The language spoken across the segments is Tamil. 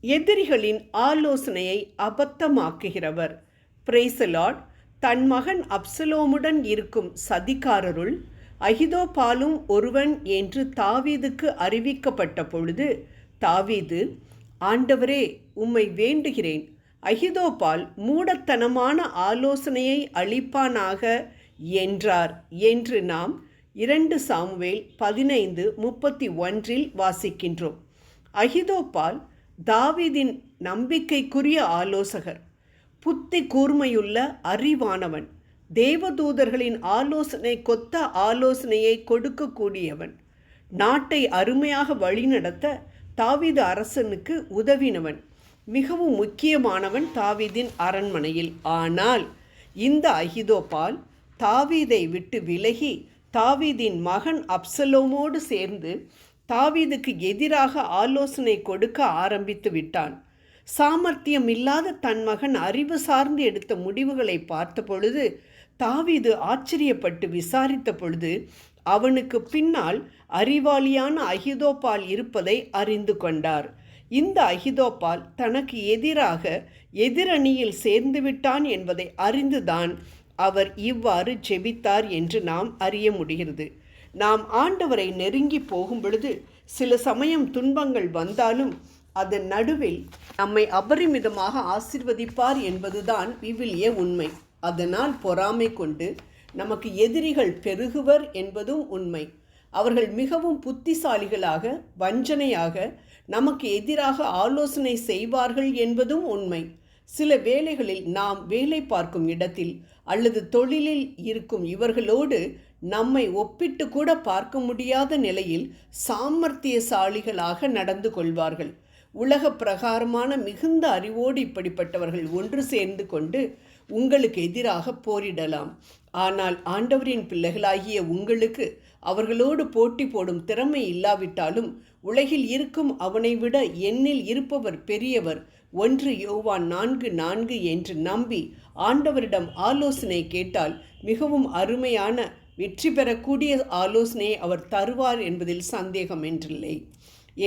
எதிரிகளின் ஆலோசனையை அபத்தமாக்குகிறவர். Praise the Lord. தன் மகன் அப்சலோமுடன் இருக்கும் சதிகாரருள் அகிதோபாலும் ஒருவன் என்று தாவீதுக்கு அறிவிக்கப்பட்ட பொழுது, தாவீது, ஆண்டவரே, உம்மை வேண்டுகிறேன், அகிதோபால் மூடத்தனமான ஆலோசனையை அளிப்பானாக என்றார் என்று நாம் 2 சாமுவேல் 15:31 வாசிக்கின்றோம். அகிதோபால் தாவீதின் நம்பிக்கைக்குரிய ஆலோசகர், புத்தி கூர்மையுள்ள அறிவானவன், தேவதூதர்களின் ஆலோசனை கொத்த ஆலோசனையை கொடுக்கக்கூடியவன், நாட்டை அருமையாக வழிநடத்த தாவீது அரசனுக்கு உதவினவன், மிகவும் முக்கியமானவன் தாவீதின் அரண்மனையில். ஆனால் இந்த அகிதோபால் தாவீதை விட்டு விலகி தாவீதின் மகன் அப்சலோமோடு சேர்ந்து தாவீதுக்கு எதிராக ஆலோசனை கொடுக்க ஆரம்பித்து விட்டான். சாமர்த்தியம் இல்லாத தன் மகன் அறிவு சார்ந்து எடுத்த முடிவுகளை பார்த்த பொழுது தாவீது ஆச்சரியப்பட்டு விசாரித்த பொழுது அவனுக்கு பின்னால் அறிவாளியான அகிதோபால் இருப்பதை அறிந்து கொண்டார். இந்த அகிதோபால் தனக்கு எதிராக எதிரணியில் சேர்ந்து விட்டான் என்பதை அறிந்துதான் அவர் இவ்வாறு ஜெபித்தார் என்று நாம் அறிய முடிகிறது. நாம் ஆண்டவரை நெருங்கி போகும் பொழுது சில சமயம் துன்பங்கள் வந்தாலும் அதன் நடுவில் நம்மை அபரிமிதமாக ஆசீர்வதிப்பார் என்பதுதான் விவிலிய உண்மை. அதனால் பொறாமை கொண்டு நமக்கு எதிரிகள் பெருகுவர் என்பதும் உண்மை. அவர்கள் மிகவும் புத்திசாலிகளாக வஞ்சனையாக நமக்கு எதிராக ஆலோசனை செய்வார்கள் என்பதும் உண்மை. சில வேளைகளில் நாம் வேலை பார்க்கும் இடத்தில் அல்லது தொழிலில் இருக்கும் இவர்களோடு நம்மை ஒப்பிட்டு கூட பார்க்க முடியாத நிலையில் சாமர்த்தியசாலிகளாக நடந்து கொள்வார்கள். உலக பிரகாரமான மிகுந்த அறிவோடு இப்படிப்பட்டவர்கள் ஒன்று சேர்ந்து கொண்டு உங்களுக்கு எதிராக போரிடலாம். ஆனால் ஆண்டவரின் பிள்ளைகளாகிய உங்களுக்கு அவர்களோடு போட்டி போடும் திறமை இல்லாவிட்டாலும் உலகில் இருக்கும் அவனை விட என்னில் இருப்பவர் பெரியவர், 1 யோவான் 4:4 என்று நம்பி ஆண்டவரிடம் ஆலோசனை கேட்டால் மிகவும் அருமையான வெற்றி பெறக்கூடிய ஆலோசனையை அவர் தருவார் என்பதில் சந்தேகம் என்றில்லை.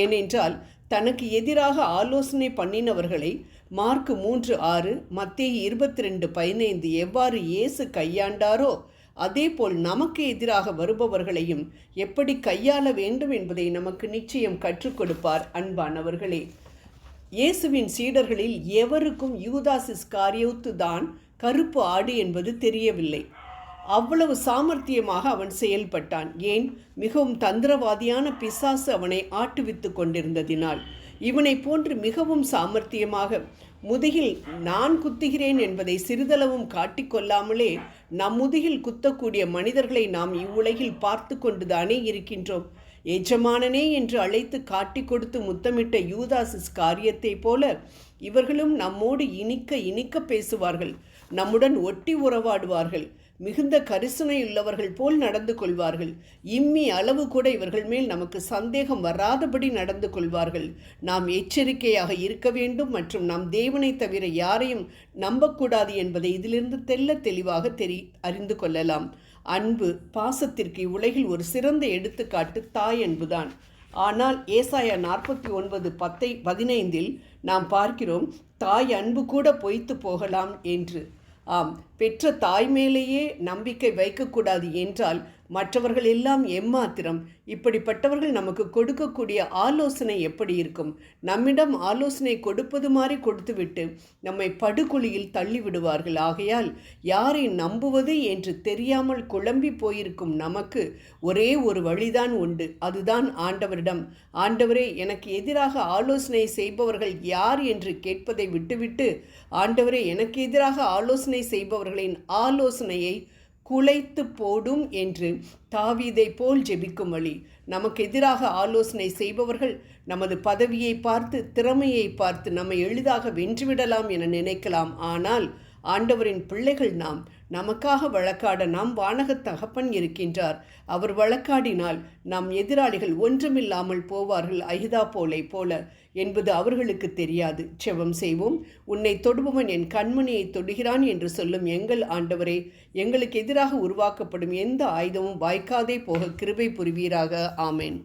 ஏனென்றால் தனக்கு எதிராக ஆலோசனை பண்ணினவர்களை மார்க் 3:6, மத்தேயு 22:15 எவ்வாறு இயேசு கையாண்டாரோ அதேபோல் நமக்கு எதிராக வருபவர்களையும் எப்படி கையாள வேண்டும் என்பதை நமக்கு நிச்சயம் கற்றுக் கொடுப்பார். அன்பானவர்களே, இயேசுவின் சீடர்களில் எவருக்கும் யூதாஸ் இஸ்காரியோத்து தான் கருப்பு ஆடு என்பது தெரியவில்லை. அவ்வளவு சாமர்த்தியமாக அவன் செயல்பட்டான். ஏன்? மிகவும் தந்திரவாதியான பிசாசு அவனை ஆட்டுவித்து கொண்டிருந்ததினால். இவனை போன்று மிகவும் சாமர்த்தியமாக முதுகில் நான் குத்துகிறேன் என்பதை சிறிதளவும் காட்டிக்கொள்ளாமலே நம் முதுகில் குத்தக்கூடிய மனிதர்களை நாம் இவ்வுலகில் பார்த்து கொண்டுதானே இருக்கின்றோம். எஜமானனே என்று அழைத்து காட்டி கொடுத்து முத்தமிட்ட யூதாஸ் இஸ்காரியத்தை போல இவர்களும் நம்மோடு இனிக்க இனிக்க பேசுவார்கள், நம்முடன் ஒட்டி உறவாடுவார்கள், மிகுந்த கரிசனையுள்ளவர்கள் போல் நடந்து கொள்வார்கள். இம்மி அளவு கூட இவர்கள் மேல் நமக்கு சந்தேகம் வராதபடி நடந்து கொள்வார்கள். நாம் எச்சரிக்கையாக இருக்க வேண்டும் மற்றும் நம் தேவனை தவிர யாரையும் நம்பக்கூடாது என்பதை இதிலிருந்து தெளிவாக அறிந்து கொள்ளலாம். அன்பு பாசத்திற்கு இவ்வுலகில் ஒரு சிறந்த எடுத்துக்காட்டு தாய் அன்புதான். ஆனால் ஏசாயா 49:15 நாம் பார்க்கிறோம், தாய் அன்பு கூட பொய்த்து போகலாம் என்று. ஆம், பெற்ற தாய் மேலேயே நம்பிக்கை வைக்கக்கூடாது என்றால் மற்றவர்கள் எல்லாம் எம்மாத்திரம். இப்படிப்பட்டவர்கள் நமக்கு கொடுக்கக்கூடிய ஆலோசனை எப்படி இருக்கும்? நம்மிடம் ஆலோசனை கொடுப்பது மாதிரி கொடுத்துவிட்டு நம்மை படுகுழியில் தள்ளிவிடுவார்கள். ஆகையால் யாரை நம்புவது என்று தெரியாமல் குழம்பி போயிருக்கும் நமக்கு ஒரே ஒரு வழிதான் உண்டு. அதுதான் ஆண்டவரிடம், ஆண்டவரே, எனக்கு எதிராக ஆலோசனை செய்பவர்கள் யார் என்று கேட்பதை விட்டுவிட்டு, ஆண்டவரே, எனக்கு எதிராக ஆலோசனை செய்பவர்களின் ஆலோசனையை குலைத்து போடும் என்று தாவீதை போல் ஜெபிக்கும் வழி. நமக்கு எதிராக ஆலோசனை செய்பவர்கள் நமது பதவியை பார்த்து திறமையை பார்த்து நம்மை எளிதாக வென்றுவிடலாம் என நினைக்கலாம். ஆனால் ஆண்டவரின் பிள்ளைகள் நாம். நமக்காக வழக்காட நாம் வானகத் தகப்பன் இருக்கின்றார். அவர் வழக்காடினால் நம் எதிராளிகள் ஒன்றுமில்லாமல் போவார்கள், அகிதோபாலை போல என்பது அவர்களுக்கு தெரியாது. செபம் செய்வோம். உன்னை தொடுபவன் என் கண்மணியை தொடுகிறான் என்று சொல்லும் எங்கள் ஆண்டவரே, எங்களுக்கு எதிராக உருவாக்கப்படும் எந்த ஆயுதமும் வாய்க்காதே போக கிருபை புரிவீராக. ஆமேன்.